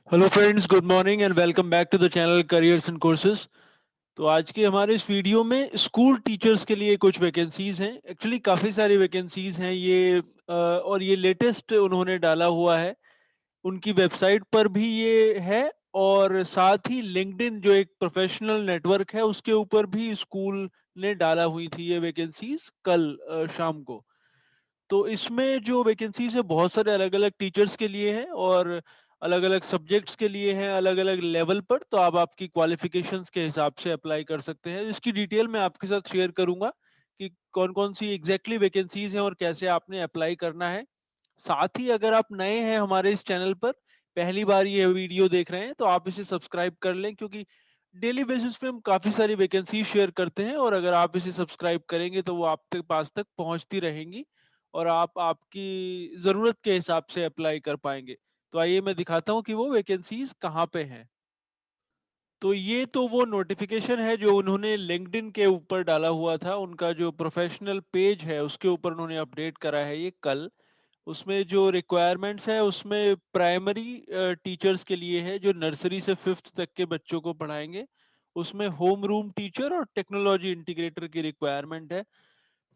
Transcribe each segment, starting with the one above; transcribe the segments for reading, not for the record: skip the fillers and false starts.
Hello friends, good morning and welcome back to the channel careers and courses. तो आज के हमारे इस वीडियो में स्कूल टीचर्स के लिए कुछ वैकेंसीज हैं। एक्चुअली काफ़ी सारी वैकेंसीज हैं ये और ये लेटेस्ट उन्होंने डाला हुआ है। उनकी वेबसाइट पर भी ये है और साथ ही लिंक्डइन जो एक प्रोफेशनल नेटवर्क है उसके ऊपर भी स्कूल ने डाला हुई थी ये वैकेंसीज कल शाम को। तो इसमें जो वैकेंसीज है बहुत सारे अलग-अलग टीचर्स के लिए हैं और अलग-अलग सब्जेक्ट्स के लिए हैं, अलग-अलग लेवल पर। तो आप आपकी क्वालिफिकेशंस के हिसाब से अप्लाई कर सकते हैं। इसकी डिटेल मैं आपके साथ शेयर करूँगा कि कौन-कौन सी एग्ज़ैक्टली वैकेंसीज हैं और कैसे आपने अप्लाई करना है। साथ ही अगर आप नए हैं हमारे इस चैनल पर, पहली बार ये वीडियो देख रहे हैं, तो आप इसे सब्सक्राइब कर लें क्योंकि डेली बेसिस पे हम काफ़ी सारी वैकेंसी शेयर करते हैं और अगर आप इसे सब्सक्राइब करेंगे तो वो आपके पास तक पहुँचती रहेंगी और आप आपकी ज़रूरत के हिसाब से अप्लाई कर पाएँगे। तो आइए मैं दिखाता हूँ कि वो वैकेंसीज़ कहाँ पे हैं। तो ये तो वो नोटिफ़िकेशन है जो उन्होंने लिंक्डइन के ऊपर डाला हुआ था, उनका जो प्रोफ़ेशनल पेज है उसके ऊपर उन्होंने अपडेट करा है ये कल। उसमें जो रिक्वायरमेंट्स है उसमें प्राइमरी टीचर्स के लिए है जो नर्सरी से 5th तक के बच्चों को पढ़ाएँगे। उसमें होम रूम टीचर और टेक्नोलॉजी इंटीग्रेटर की रिक्वायरमेंट है।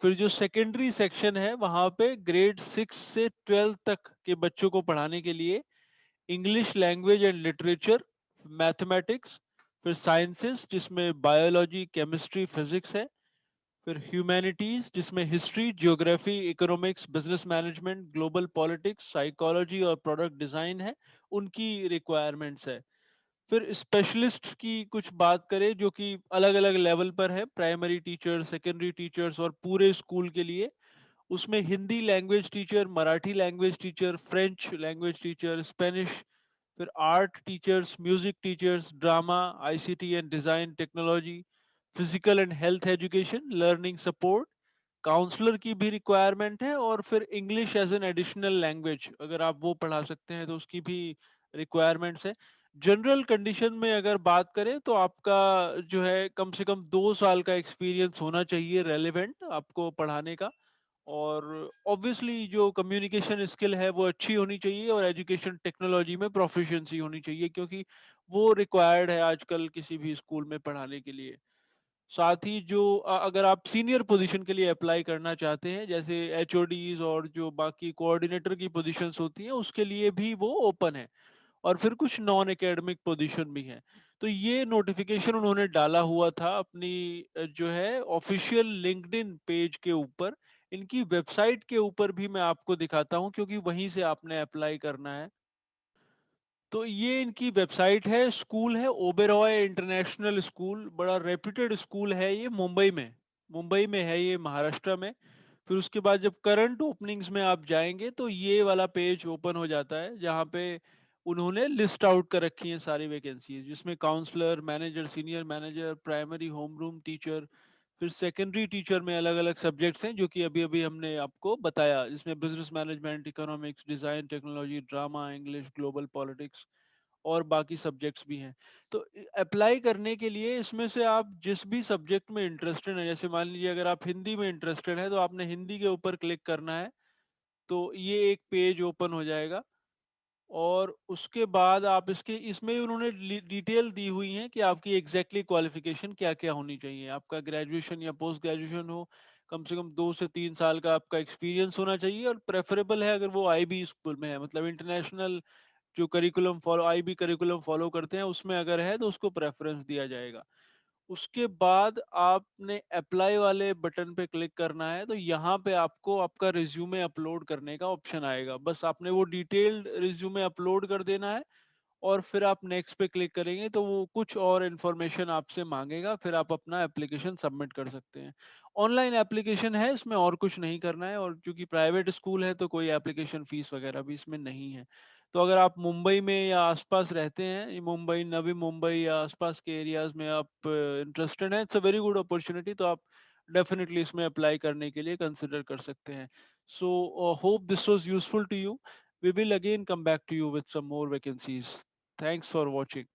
फिर जो सेकेंडरी सेक्शन है वहाँ पे ग्रेड 6 से 12 तक के बच्चों को पढ़ाने के लिए English language and literature, mathematics, फिर साइंसेस जिसमें बायोलॉजी, केमिस्ट्री, फिजिक्स है, फिर ह्यूमैनिटीज जिसमें history, geography, economics, business management, global politics, psychology और प्रोडक्ट डिजाइन है, उनकी रिक्वायरमेंट्स है। फिर स्पेशलिस्ट्स की कुछ बात करें जो कि अलग-अलग लेवल पर है, प्राइमरी टीचर, सेकेंडरी टीचर्स और पूरे स्कूल के लिए। उसमें Hindi language teacher, Marathi language teacher, French language teacher, Spanish, फिर art teachers, music teachers, drama, ICT and design technology, physical and health education, learning support, counsellor की भी रिक्वायरमेंट है और फिर English as an additional language अगर आप वो पढ़ा सकते हैं तो उसकी भी रिक्वायरमेंट्स है। जनरल कंडीशन में अगर बात करें तो आपका जो है कम से कम 2 साल का एक्सपीरियंस होना चाहिए रेलेवेंट आपको पढ़ाने का और ऑब्वियसली जो कम्युनिकेशन स्किल है वो अच्छी होनी चाहिए और एजुकेशन टेक्नोलॉजी में प्रोफिशिएंसी होनी चाहिए क्योंकि वो रिक्वायर्ड है आजकल किसी भी स्कूल में पढ़ाने के लिए। साथ ही जो अगर आप सीनियर पोजीशन के लिए अप्लाई करना चाहते हैं जैसे एचओडीज और जो बाकी कोऑर्डिनेटर की पोजीशंस होती हैं उसके लिए भी वो ओपन है और फिर कुछ नॉन एकेडमिक पोजीशन भी हैं। तो ये नोटिफिकेशन उन्होंने डाला हुआ था अपनी जो है ऑफिशियल लिंक्डइन पेज के ऊपर। इनकी वेबसाइट के ऊपर भी मैं आपको दिखाता हूँ क्योंकि वहीं से आपने अप्लाई करना है। तो ये इनकी वेबसाइट है, स्कूल है ओबेरॉय इंटरनेशनल स्कूल, बड़ा रेप्यूटेड स्कूल है ये मुंबई में। मुंबई में है ये महाराष्ट्र में। फिर उसके बाद जब करंट ओपनिंग्स में आप जाएंगे तो ये वाला पेज ओपन हो जाता है जहाँ पे उन्होंने लिस्ट आउट कर रखी है सारी वैकेंसीज जिसमें counsellor, manager, senior manager, primary home room teacher, फिर सेकेंडरी टीचर में अलग-अलग सब्जेक्ट्स हैं जो कि अभी-अभी हमने आपको बताया जिसमें business management, economics, design, technology, drama, English, global politics और बाकी सब्जेक्ट्स भी हैं। तो अप्लाई करने के लिए इसमें से आप जिस भी सब्जेक्ट में इंटरेस्टेड हैं, जैसे मान लीजिए अगर आप हिंदी में इंटरेस्टेड हैं तो आपने हिंदी के ऊपर क्लिक करना है, तो ये एक पेज ओपन हो जाएगा और उसके बाद आप इसके इसमें उन्होंने डिटेल दी हुई है कि आपकी एग्जैक्टली क्वालिफिकेशन क्या क्या होनी चाहिए। आपका ग्रेजुएशन या पोस्ट ग्रेजुएशन हो, कम से कम 2 से 3 साल का आपका एक्सपीरियंस होना चाहिए और प्रेफरेबल है अगर वो आईबी स्कूल में है, मतलब इंटरनेशनल जो curriculum follow IB curriculum follow करते हैं उसमें अगर है तो उसको प्रेफरेंस दिया जाएगा। उसके बाद आपने अप्लाई वाले बटन पे क्लिक करना है तो यहाँ पे आपको आपका रिज्यूमे अपलोड करने का ऑप्शन आएगा। बस आपने वो डिटेल्ड रिज्यूमे अपलोड कर देना है और फिर आप नेक्स्ट पे क्लिक करेंगे तो वो कुछ और इन्फॉर्मेशन आपसे मांगेगा, फिर आप अपना एप्लीकेशन सबमिट कर सकते हैं। ऑनलाइन एप्लीकेशन है, इसमें और कुछ नहीं करना है और क्योंकि प्राइवेट स्कूल है तो कोई एप्लीकेशन फीस वगैरह भी इसमें नहीं है। तो अगर आप मुंबई में या आसपास रहते हैं, ये मुंबई, नवी मुंबई या आसपास के एरियाज में आप इंटरेस्टेड हैं, it's a very good opportunity, तो आप डेफिनेटली इसमें अप्लाई करने के लिए कंसिडर कर सकते हैं। So hope this was useful to you. We will again come back to you with some more vacancies. Thanks for watching.